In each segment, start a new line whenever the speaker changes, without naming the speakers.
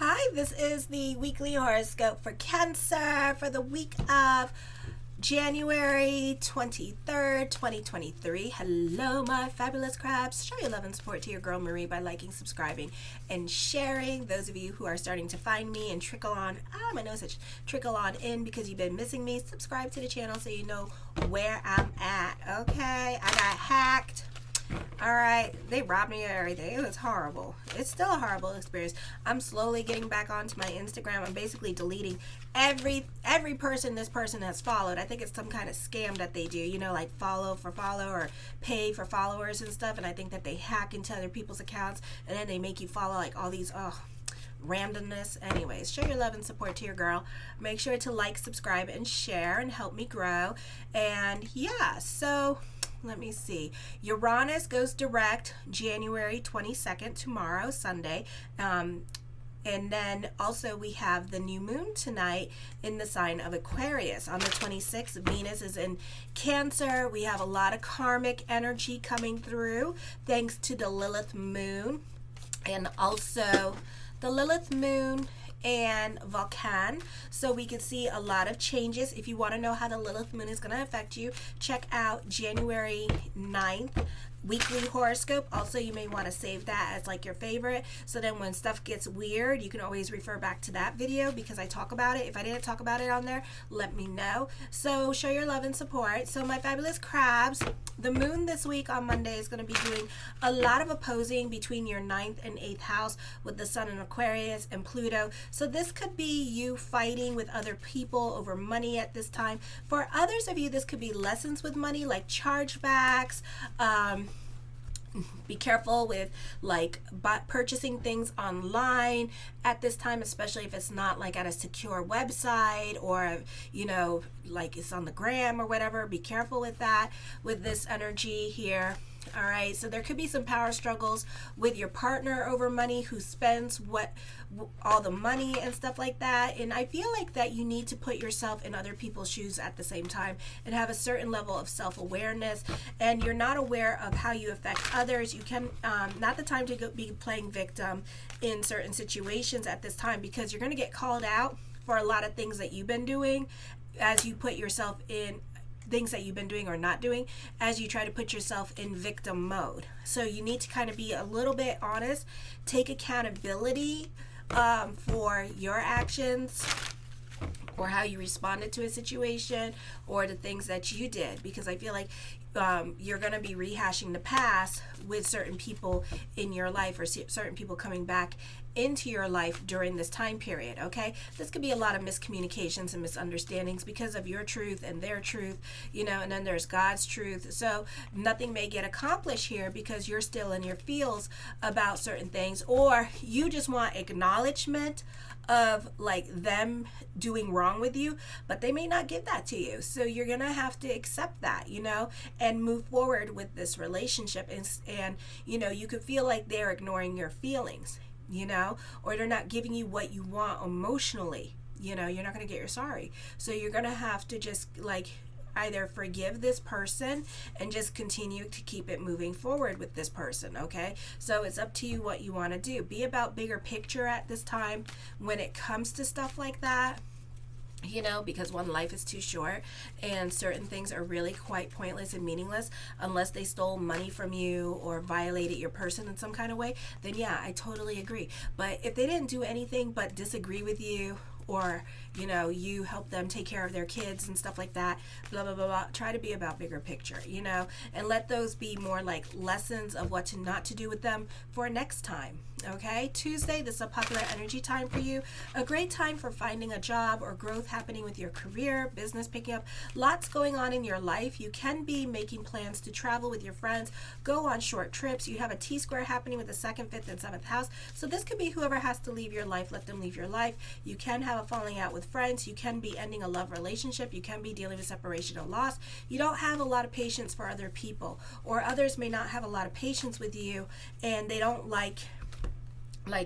Hi, this is the weekly horoscope for Cancer for the week of January 23rd, 2023. Hello, my fabulous crabs. Show your love and support to your girl Marie by liking, subscribing, and sharing. Those of you who are starting to find me and trickle on, my nose itch, trickle on in because you've been missing me, subscribe to the channel so you know where I'm at, okay? I got hacked. Alright, they robbed me of everything. It was horrible. It's still a horrible experience. I'm slowly getting back onto my Instagram. I'm basically deleting every person this person has followed. I think it's some kind of scam that they do, you know, like follow for follow or pay for followers and stuff. And I think that they hack into other people's accounts and then they make you follow like all these randomness. Anyways, show your love and support to your girl. Make sure to like, subscribe, and share and help me grow. And yeah, so let me see. Uranus goes direct January 22nd, tomorrow, Sunday. And then also we have the new moon tonight in the sign of Aquarius. On the 26th, Venus is in Cancer. We have a lot of karmic energy coming through thanks to the Lilith moon. And also the Lilith moon and Vulcan, so we can see a lot of changes. If you want to know how the Lilith moon is going to affect you, check out January 9th weekly horoscope. Also, you may want to save that as like your favorite, so then when stuff gets weird you can always refer back to that video because I talk about it. If I didn't talk about it on there, let me know. So show your love and support. So my fabulous crabs, the moon this week on Monday is going to be doing a lot of opposing between your 9th and 8th house with the sun in Aquarius and Pluto. So this could be you fighting with other people over money at this time. For others of you, this could be lessons with money like chargebacks. Be careful with like purchasing things online at this time, especially if it's not like at a secure website or, you know, like it's on the gram or whatever. Be careful with that, with this energy here. All right, so there could be some power struggles with your partner over money, who spends all the money and stuff like that. And I feel like that you need to put yourself in other people's shoes at the same time and have a certain level of self-awareness. And you're not aware of how you affect others. You can not the time to be playing victim in certain situations at this time, because you're going to get called out for a lot of things that you've been doing as you put yourself in things that you've been doing or not doing, as you try to put yourself in victim mode. So you need to kind of be a little bit honest, take accountability for your actions or how you responded to a situation or the things that you did, because I feel like you're going to be rehashing the past with certain people in your life or certain people coming back into your life during this time period. Okay, this could be a lot of miscommunications and misunderstandings because of your truth and their truth, you know, and then there's God's truth. So nothing may get accomplished here because you're still in your feels about certain things, or you just want acknowledgement of like them doing wrong with you, but they may not give that to you. So you're gonna have to accept that, you know, and move forward with this relationship. And you know, you could feel like they're ignoring your feelings, you know, or they're not giving you what you want emotionally. You know, you're not gonna get your sorry. So you're gonna have to just like either forgive this person and just continue to keep it moving forward with this person. Okay, so it's up to you what you want to do. Be about bigger picture at this time when it comes to stuff like that, you know, because one, life is too short and certain things are really quite pointless and meaningless unless they stole money from you or violated your person in some kind of way. Then yeah, I totally agree. But if they didn't do anything but disagree with you, or you know, you help them take care of their kids and stuff like that, blah blah blah blah, try to be about bigger picture, you know, and let those be more like lessons of what to not to do with them for next time. Okay, Tuesday, this is a popular energy time for you, a great time for finding a job or growth happening with your career, business picking up, lots going on in your life. You can be making plans to travel with your friends, go on short trips. You have a T-square happening with the 2nd, 5th, and 7th house, so this could be whoever has to leave your life, let them leave your life. You can have a falling out with friends, you can be ending a love relationship, you can be dealing with separation or loss. You don't have a lot of patience for other people, or others may not have a lot of patience with you and they don't like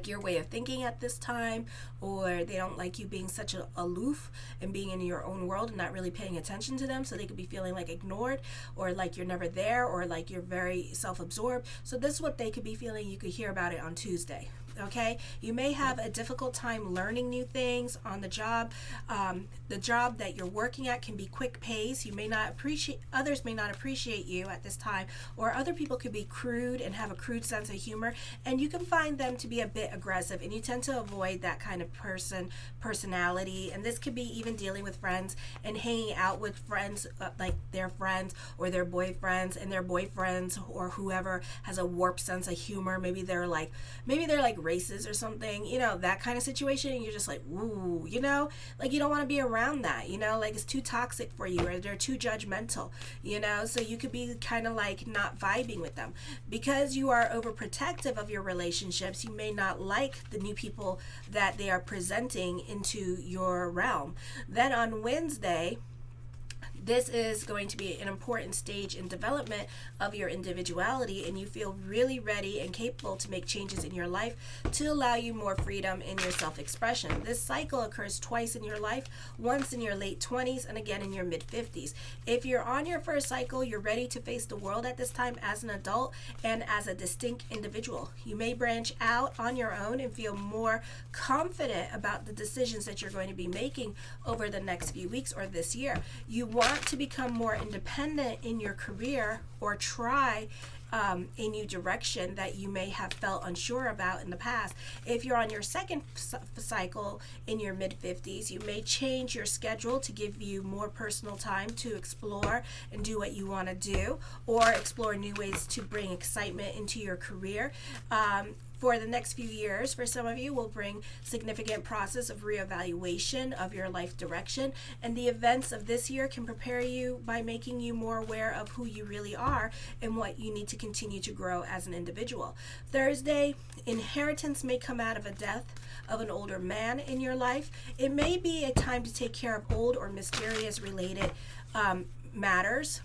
your way of thinking at this time, or they don't like you being such aloof and being in your own world and not really paying attention to them, so they could be feeling like ignored or like you're never there or like you're very self-absorbed. So this is what they could be feeling. You could hear about it on Tuesday. okay? You may have a difficult time learning new things on the job. The job that you're working at can be quick pace. Others may not appreciate you at this time, or other people could be crude and have a crude sense of humor, and you can find them to be a bit aggressive, and you tend to avoid that kind of personality. And this could be even dealing with friends and hanging out with friends, like their friends or their boyfriends, and their boyfriends or whoever has a warped sense of humor. Maybe they're like racist or something, that kind of situation, and you're just like, ooh, like you don't want to be around that, like it's too toxic for you, or they're too judgmental, so you could be kind of like not vibing with them. Because you are overprotective of your relationships, you may not like the new people that they are presenting into your realm. Then on Wednesday, this is going to be an important stage in development of your individuality, and you feel really ready and capable to make changes in your life to allow you more freedom in your self-expression. This cycle occurs twice in your life, once in your late 20s and again in your mid-50s. If you're on your first cycle, you're ready to face the world at this time as an adult and as a distinct individual. You may branch out on your own and feel more confident about the decisions that you're going to be making over the next few weeks or this year. You want to become more independent in your career, or try a new direction that you may have felt unsure about in the past. If you're on your second cycle in your mid-50s, you may change your schedule to give you more personal time to explore and do what you want to do, or explore new ways to bring excitement into your career. For the next few years, for some of you, will bring significant process of reevaluation of your life direction, and the events of this year can prepare you by making you more aware of who you really are and what you need to continue to grow as an individual. Thursday, inheritance may come out of a death of an older man in your life. It may be a time to take care of old or mysterious related matters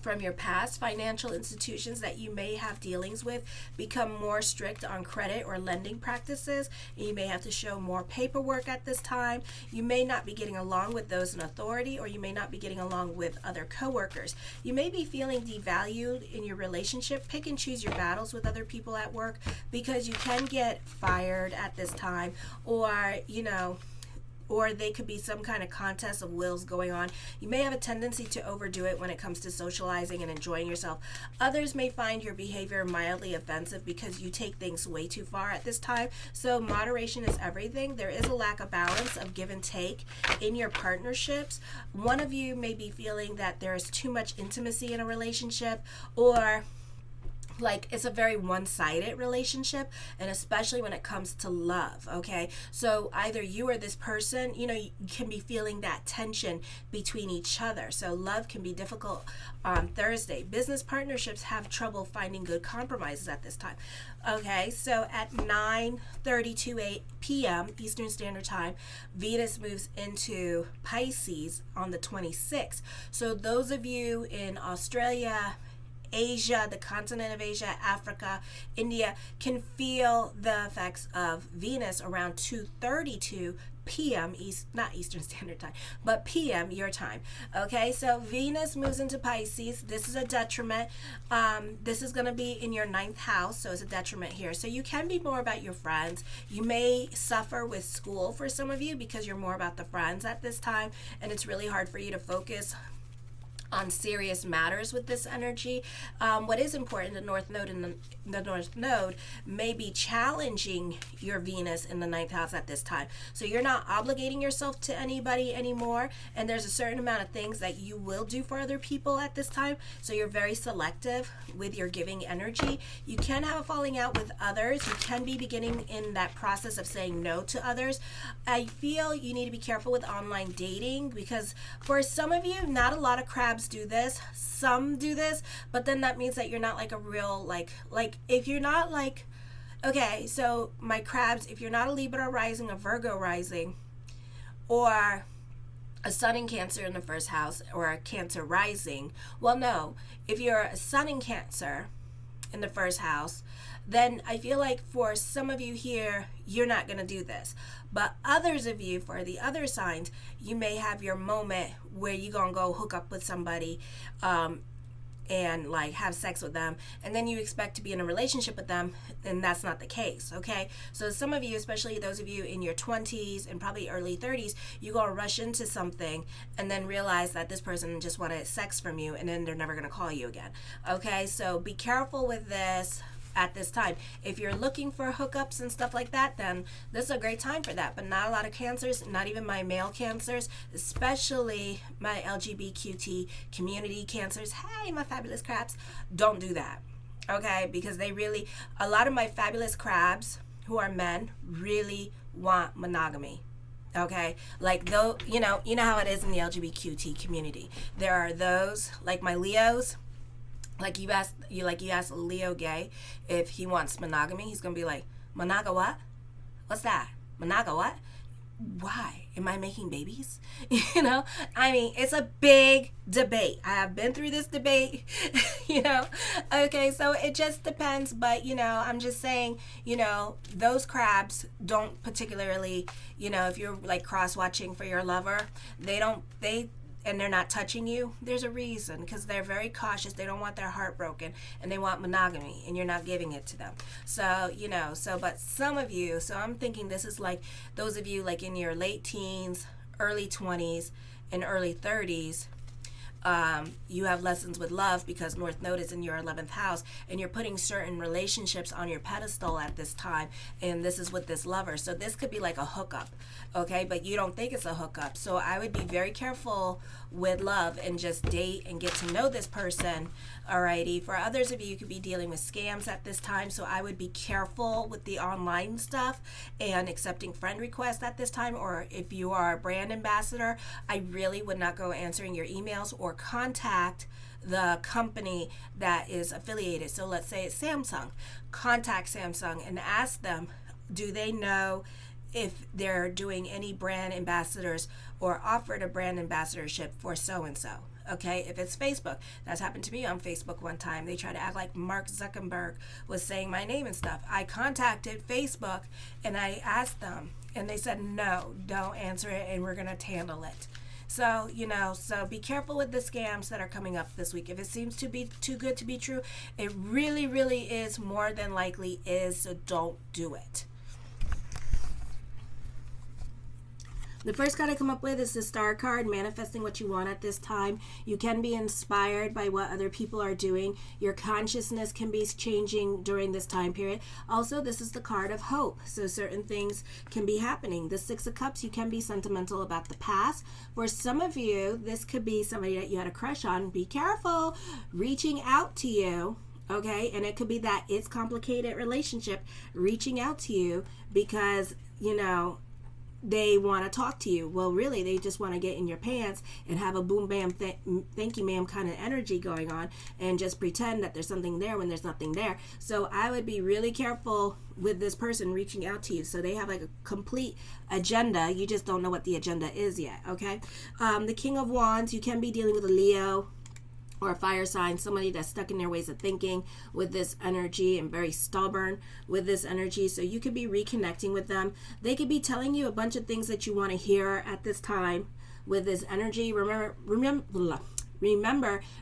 from your past. Financial institutions that you may have dealings with become more strict on credit or lending practices, and you may have to show more paperwork at this time. You may not be getting along with those in authority, or you may not be getting along with other coworkers. You may be feeling devalued in your relationship. Pick and choose your battles with other people at work, because you can get fired at this time, or they could be some kind of contest of wills going on. You may have a tendency to overdo it when it comes to socializing and enjoying yourself. Others may find your behavior mildly offensive because you take things way too far at this time. So moderation is everything. There is a lack of balance of give and take in your partnerships. One of you may be feeling that there is too much intimacy in a relationship, or like it's a very one-sided relationship, and especially when it comes to love, okay? So either you or this person, you can be feeling that tension between each other. So love can be difficult on Thursday. Business partnerships have trouble finding good compromises at this time. Okay, so at 9:32 p.m. Eastern Standard Time, Venus moves into Pisces on the 26th. So those of you in Australia, Asia, the continent of Asia, Africa, India, can feel the effects of Venus around 2:32 p.m. not Eastern Standard Time, but p.m. your time. Okay, so Venus moves into Pisces. This is a detriment. This is going to be in your 9th house, so it's a detriment here. So you can be more about your friends. You may suffer with school for some of you because you're more about the friends at this time, and it's really hard for you to focus on serious matters with this energy. What is important, the North Node may be challenging your Venus in the 9th house at this time. So you're not obligating yourself to anybody anymore, and there's a certain amount of things that you will do for other people at this time. So you're very selective with your giving energy. You can have a falling out with others. You can be beginning in that process of saying no to others. I feel you need to be careful with online dating, because for some of you, not a lot of crabs do this. Some do this, but then that means that you're not like a real like if you're not like, okay, so my crabs, if you're not a Libra rising, a Virgo rising, or a sun in Cancer in the 1st house, or a Cancer rising, well, no, if you're a sun in Cancer in the 1st house, then I feel like for some of you here, you're not going to do this. But others of you, for the other signs, you may have your moment where you're going to go hook up with somebody and like have sex with them, and then you expect to be in a relationship with them, and that's not the case. Okay, so some of you, especially those of you in your 20s and probably early 30s, you go rush into something and then realize that this person just wanted sex from you, and then they're never going to call you again. Okay, so be careful with this at this time. If you're looking for hookups and stuff like that, then this is a great time for that. But not a lot of cancers, not even my male cancers, especially my LGBTQ community cancers. Hey, my fabulous crabs, don't do that. Okay, because a lot of my fabulous crabs who are men really want monogamy. Okay, like though, you know how it is in the LGBTQ community. There are those like my Leos. Like you ask a Leo gay if he wants monogamy, he's gonna be like, monaga what? What's that? Monaga what? Why? Am I making babies? You know, I mean, it's a big debate. I have been through this debate, you know. Okay, so it just depends, but you know, I'm just saying, you know, those crabs don't particularly, you know, if you're like cross-watching for your lover, and they're not touching you, there's a reason, because they're very cautious. They don't want their heart broken, and they want monogamy, and you're not giving it to them. So, you know, but some of you, so I'm thinking this is like those of you like in your late teens, early 20s, and early 30s, you have lessons with love because North Node is in your 11th house, and you're putting certain relationships on your pedestal at this time, and this is with this lover. So this could be like a hookup, okay, but you don't think it's a hookup. So I would be very careful with love and just date and get to know this person. Alrighty, for others of you, you could be dealing with scams at this time, so I would be careful with the online stuff and accepting friend requests at this time. Or if you are a brand ambassador, I really would not go answering your emails or contact the company that is affiliated. So let's say it's Samsung. Contact Samsung and ask them, do they know if they're doing any brand ambassadors or offered a brand ambassadorship for so-and-so. Okay, if it's Facebook, that's happened to me on Facebook one time. They tried to act like Mark Zuckerberg was saying my name and stuff. I contacted Facebook and I asked them, and they said, no, don't answer it, and we're going to handle it. So, you know, so be careful with the scams that are coming up this week. If it seems to be too good to be true, it really, really is, more than likely is, so don't do it. The first card I come up with is the Star card, manifesting what you want at this time. You can be inspired by what other people are doing. Your consciousness can be changing during this time period. Also, this is the card of hope, so certain things can be happening. The Six of Cups, you can be sentimental about the past. For some of you, this could be somebody that you had a crush on. Be careful reaching out to you. Okay, and it could be that it's complicated relationship reaching out to you because, you know, they want to talk to you. Well, really, they just want to get in your pants and have a boom, bam, thank you, ma'am kind of energy going on and just pretend that there's something there when there's nothing there. So I would be really careful with this person reaching out to you. So they have like a complete agenda. You just don't know what the agenda is yet, okay? The King of Wands, you can be dealing with a Leo or a fire sign, somebody that's stuck in their ways of thinking with this energy and very stubborn with this energy. So you could be reconnecting with them. They could be telling you a bunch of things that you want to hear at this time with this energy. Remember,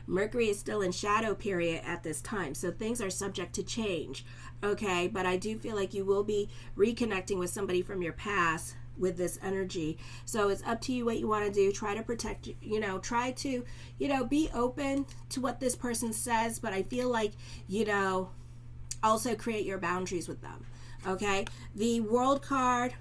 Mercury is still in shadow period at this time, so things are subject to change, okay? But I do feel like you will be reconnecting with somebody from your past with this energy. So it's up to you what you want to do. Try to protect, try to, be open to what this person says, but I feel like, also create your boundaries with them, okay? The World card,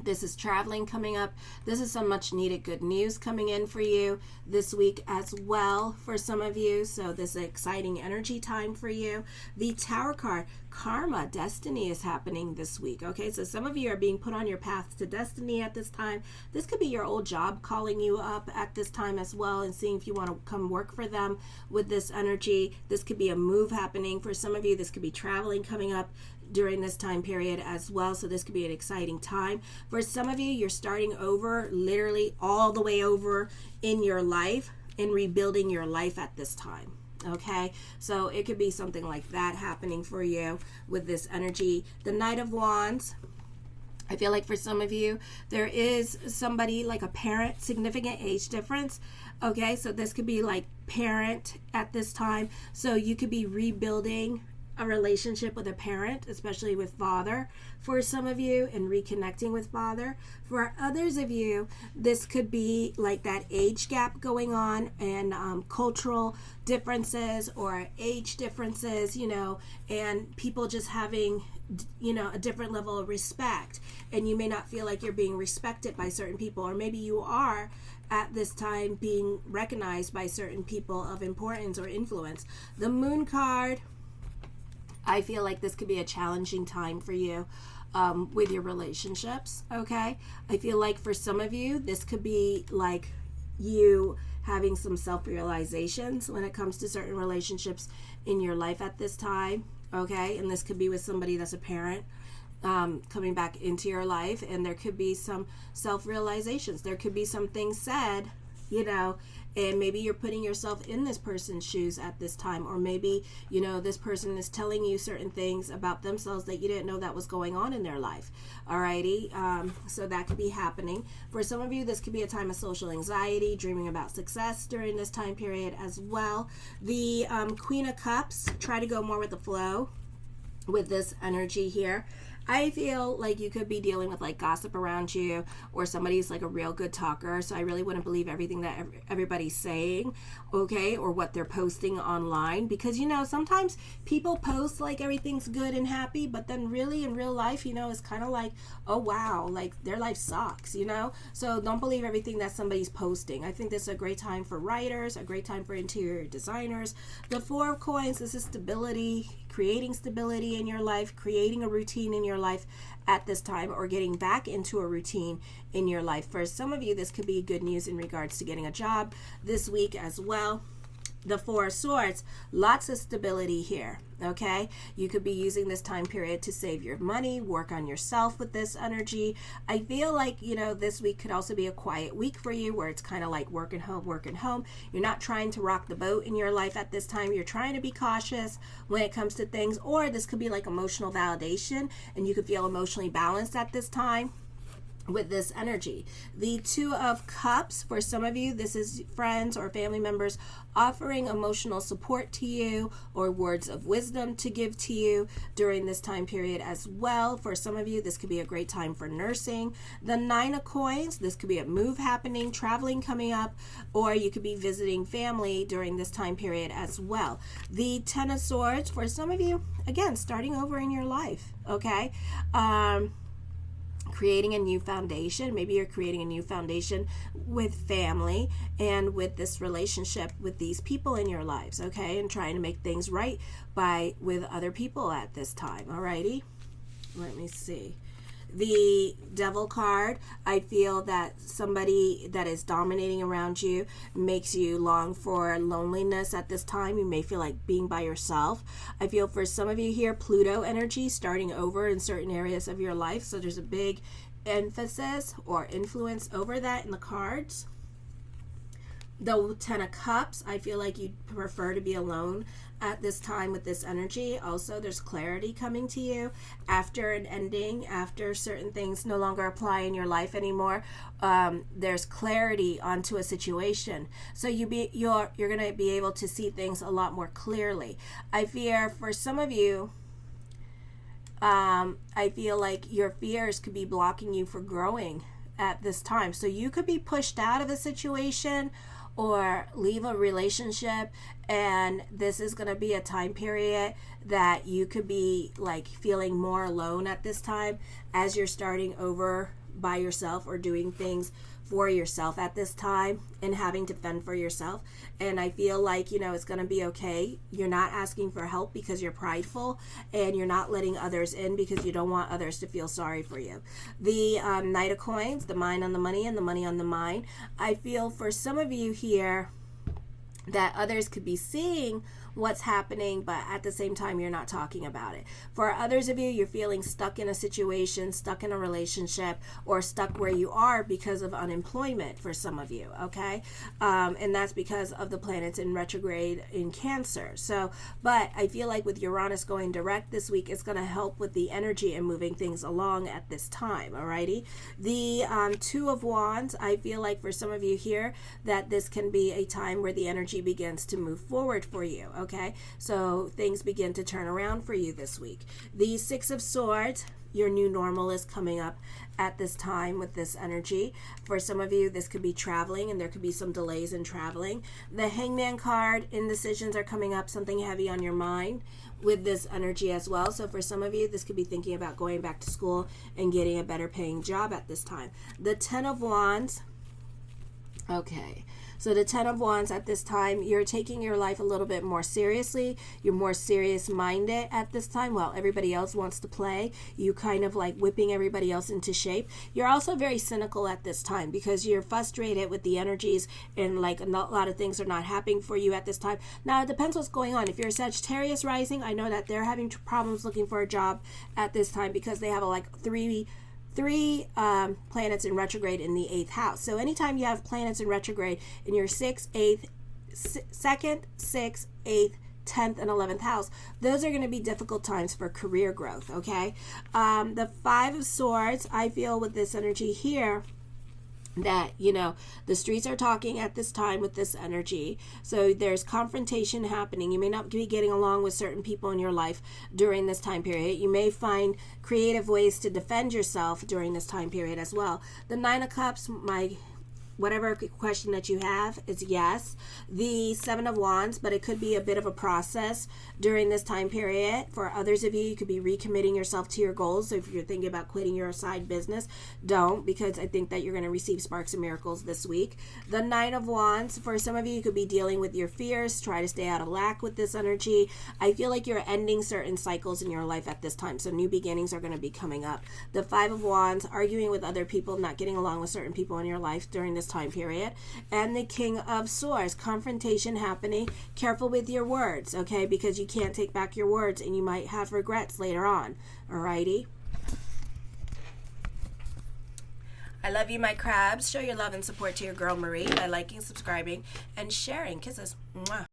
this is traveling coming up. This is some much needed good news coming in for you this week as well for some of you. So this is exciting energy time for you. The Tower card, karma, destiny is happening this week. Okay, so some of you are being put on your path to destiny at this time. This could be your old job calling you up at this time as well and seeing if you want to come work for them with this energy. This could be a move happening for some of you. This could be traveling coming up during this time period as well. So this could be an exciting time. For some of you, you're starting over, literally all the way over in your life and rebuilding your life at this time. Okay, so it could be something like that happening for you with this energy. The Knight of Wands, I feel like for some of you, there is somebody like a parent, significant age difference. Okay, so this could be like parent at this time. So you could be rebuilding a relationship with a parent, especially with father for some of you, and reconnecting with father. For others of you, this could be like that age gap going on, and cultural differences or age differences, and people just having a different level of respect, and you may not feel like you're being respected by certain people, or maybe you are at this time being recognized by certain people of importance or influence. The Moon card, I feel like this could be a challenging time for you with your relationships, okay? I feel like for some of you, this could be like you having some self-realizations when it comes to certain relationships in your life at this time, okay? And this could be with somebody that's a parent coming back into your life, and there could be some self-realizations. There could be some things said, and maybe you're putting yourself in this person's shoes at this time, or maybe, this person is telling you certain things about themselves that you didn't know that was going on in their life. Alrighty, so that could be happening. For some of you, this could be a time of social anxiety, dreaming about success during this time period as well. The Queen of Cups, try to go more with the flow with this energy here. I feel like you could be dealing with like gossip around you, or somebody's like a real good talker, so I really wouldn't believe everything that everybody's saying, okay, or what they're posting online, because sometimes people post like everything's good and happy, but then really in real life, it's kind of like, oh wow, like their life sucks, so don't believe everything that somebody's posting. I think this is a great time for writers, a great time for interior designers. The Four of Coins, this is stability, creating stability in your life, creating a routine in your life at this time, or getting back into a routine in your life. For some of you, this could be good news in regards to getting a job this week as well. The Four of Swords, lots of stability here, okay? You could be using this time period to save your money, work on yourself with this energy. I feel like, this week could also be a quiet week for you, where it's kind of like working home. You're not trying to rock the boat in your life at this time. You're trying to be cautious when it comes to things, or this could be like emotional validation, and you could feel emotionally balanced at this time with this energy. The Two of Cups, for some of you, this is friends or family members offering emotional support to you, or words of wisdom to give to you during this time period as well. For some of you, this could be a great time for nursing. The Nine of Coins, this could be a move happening, traveling coming up, or you could be visiting family during this time period as well. The Ten of Swords, for some of you, again, starting over in your life, okay? Creating a new foundation. Maybe you're creating a new foundation with family and with this relationship with these people in your lives, okay? And trying to make things right with other people at this time. Alrighty, let me see. The Devil card, I feel that somebody that is dominating around you makes you long for loneliness at this time. You may feel like being by yourself. I feel for some of you here, Pluto energy starting over in certain areas of your life. So there's a big emphasis or influence over that in the cards. The Ten of Cups, I feel like you prefer to be alone at this time with this energy. Also, there's clarity coming to you after an ending, after certain things no longer apply in your life anymore. There's clarity onto a situation, so you're going to be able to see things a lot more clearly. I fear for some of you, I feel like your fears could be blocking you for growing at this time. So you could be pushed out of a situation or leave a relationship, and this is going to be a time period that you could be like feeling more alone at this time as you're starting over by yourself or doing things for yourself at this time and having to fend for yourself. And I feel like, it's going to be okay. You're not asking for help because you're prideful, and you're not letting others in because you don't want others to feel sorry for you. The Knight of Coins, the mind on the money and the money on the mind. I feel for some of you here that others could be seeing what's happening, but at the same time, you're not talking about it. For others of you, you're feeling stuck in a situation, stuck in a relationship, or stuck where you are because of unemployment for some of you, okay? And that's because of the planets in retrograde in Cancer. So, but I feel like with Uranus going direct this week, it's going to help with the energy and moving things along at this time, alrighty? The Two of Wands, I feel like for some of you here, that this can be a time where the energy begins to move forward for you, okay? So things begin to turn around for you this week. The Six of Swords, your new normal is coming up at this time with this energy. For some of you, this could be traveling, and there could be some delays in traveling. The Hangman card, indecisions are coming up, something heavy on your mind with this energy as well. So for some of you, this could be thinking about going back to school and getting a better paying job at this time. The Ten of Wands, okay. So the Ten of Wands at this time, you're taking your life a little bit more seriously. You're more serious-minded at this time. While everybody else wants to play, you kind of like whipping everybody else into shape. You're also very cynical at this time because you're frustrated with the energies and like a lot of things are not happening for you at this time. Now, it depends what's going on. If you're a Sagittarius rising, I know that they're having problems looking for a job at this time because they have three planets in retrograde in the 8th house. So anytime you have planets in retrograde in your 6th, 8th, 2nd, 6th, 8th, 10th, and 11th house, those are going to be difficult times for career growth, okay? The Five of Swords, I feel with this energy here, that, you know, the streets are talking at this time with this energy. So there's confrontation happening. You may not be getting along with certain people in your life during this time period. You may find creative ways to defend yourself during this time period as well. The Nine of Cups, whatever question that you have is yes. The Seven of Wands, but it could be a bit of a process during this time period. For others of you, you could be recommitting yourself to your goals. So if you're thinking about quitting your side business, don't, because I think that you're going to receive sparks and miracles this week. The Nine of Wands, for some of you, you could be dealing with your fears. Try to stay out of lack with this energy. I feel like you're ending certain cycles in your life at this time. So new beginnings are going to be coming up. The Five of Wands, arguing with other people, not getting along with certain people in your life during this time period. And the King of Swords, confrontation happening. Careful with your words, okay? Because you can't take back your words and you might have regrets later on. Alrighty? I love you, my crabs. Show your love and support to your girl Marie by liking, subscribing, and sharing. Kisses. Mwah.